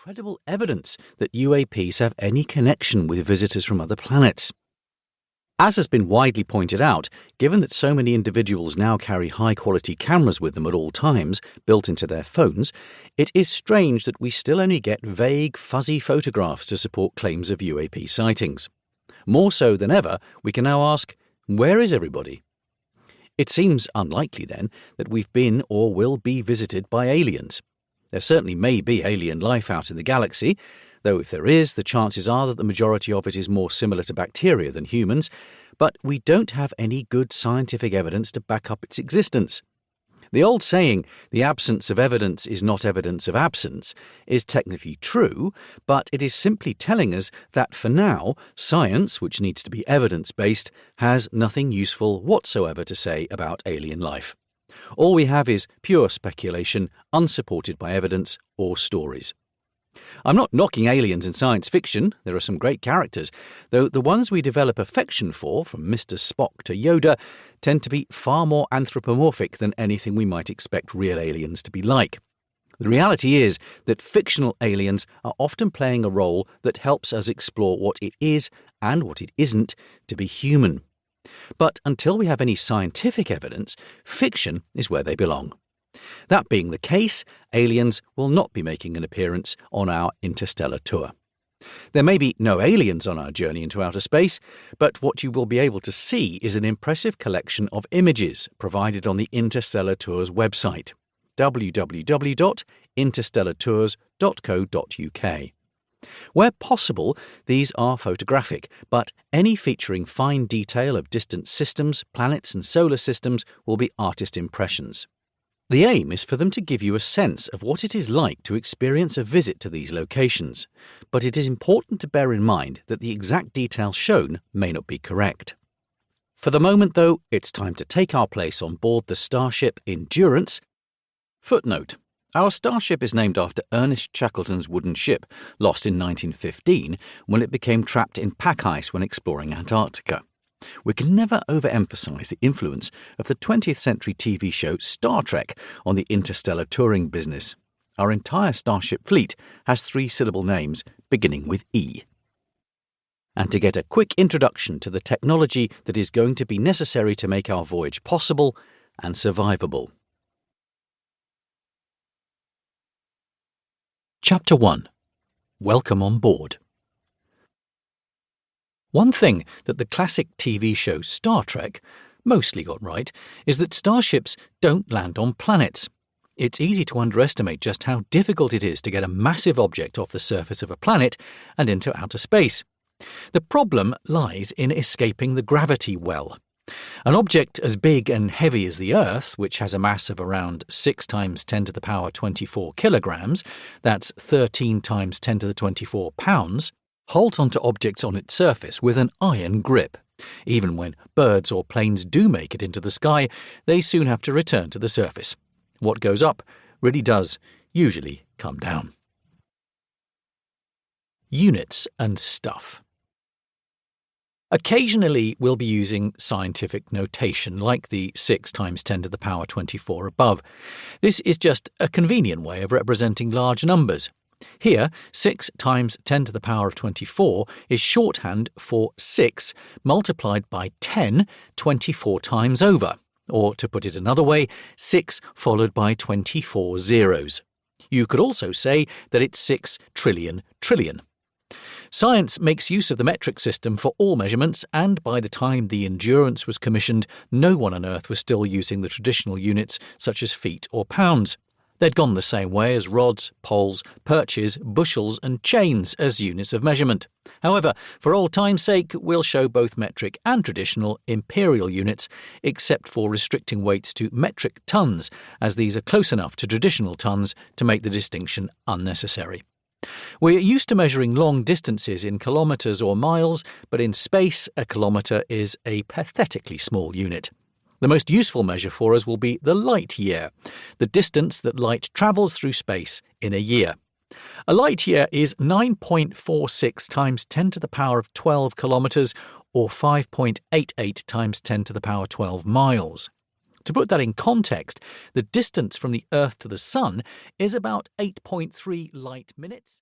incredible evidence that UAPs have any connection with visitors from other planets. As has been widely pointed out, given that so many individuals now carry high-quality cameras with them at all times, built into their phones, it is strange that we still only get vague, fuzzy photographs to support claims of UAP sightings. More so than ever, we can now ask, where is everybody? It seems unlikely, then, that we've been or will be visited by aliens. There certainly may be alien life out in the galaxy, though if there is, the chances are that the majority of it is more similar to bacteria than humans, but we don't have any good scientific evidence to back up its existence. The old saying, the absence of evidence is not evidence of absence, is technically true, but it is simply telling us that for now, science, which needs to be evidence-based, has nothing useful whatsoever to say about alien life. All we have is pure speculation, unsupported by evidence or stories. I'm not knocking aliens in science fiction, there are some great characters, though the ones we develop affection for, from Mr. Spock to Yoda, tend to be far more anthropomorphic than anything we might expect real aliens to be like. The reality is that fictional aliens are often playing a role that helps us explore what it is, and what it isn't, to be human. But until we have any scientific evidence, fiction is where they belong. That being the case, aliens will not be making an appearance on our interstellar tour. There may be no aliens on our journey into outer space, but what you will be able to see is an impressive collection of images provided on the Interstellar Tours website, www.interstellartours.co.uk. Where possible, these are photographic, but any featuring fine detail of distant systems, planets and solar systems will be artist impressions. The aim is for them to give you a sense of what it is like to experience a visit to these locations, but it is important to bear in mind that the exact details shown may not be correct. For the moment, though, it's time to take our place on board the Starship Endurance. Footnote: our Starship is named after Ernest Shackleton's wooden ship, lost in 1915 when it became trapped in pack ice when exploring Antarctica. We can never overemphasize the influence of the 20th century TV show Star Trek on the interstellar touring business. Our entire Starship fleet has 3-syllable names beginning with E. And to get a quick introduction to the technology that is going to be necessary to make our voyage possible and survivable. Chapter 1. Welcome on board. One thing that the classic TV show Star Trek mostly got right is that starships don't land on planets. It's easy to underestimate just how difficult it is to get a massive object off the surface of a planet and into outer space. The problem lies in escaping the gravity well. An object as big and heavy as the Earth, which has a mass of around 6 times 10 to the power 24 kilograms, that's 13 times 10 to the 24 pounds, halt onto objects on its surface with an iron grip. Even when birds or planes do make it into the sky, they soon have to return to the surface. What goes up really does usually come down. Units and stuff. Occasionally we'll be using scientific notation like the 6 times 10 to the power 24 above. This is just a convenient way of representing large numbers. Here, 6 times 10 to the power of 24 is shorthand for 6 multiplied by 10 24 times over, or to put it another way, 6 followed by 24 zeros. You could also say that it's 6 trillion trillion. Science makes use of the metric system for all measurements, and by the time the Endurance was commissioned, no one on Earth was still using the traditional units such as feet or pounds. They'd gone the same way as rods, poles, perches, bushels and chains as units of measurement. However, for old time's sake, we'll show both metric and traditional imperial units, except for restricting weights to metric tons, as these are close enough to traditional tons to make the distinction unnecessary. We're used to measuring long distances in kilometres or miles, but in space, a kilometre is a pathetically small unit. The most useful measure for us will be the light year, the distance that light travels through space in a year. A light year is 9.46 times 10 to the power of 12 kilometres, or 5.88 times 10 to the power 12 miles. To put that in context, the distance from the Earth to the Sun is about 8.3 light minutes.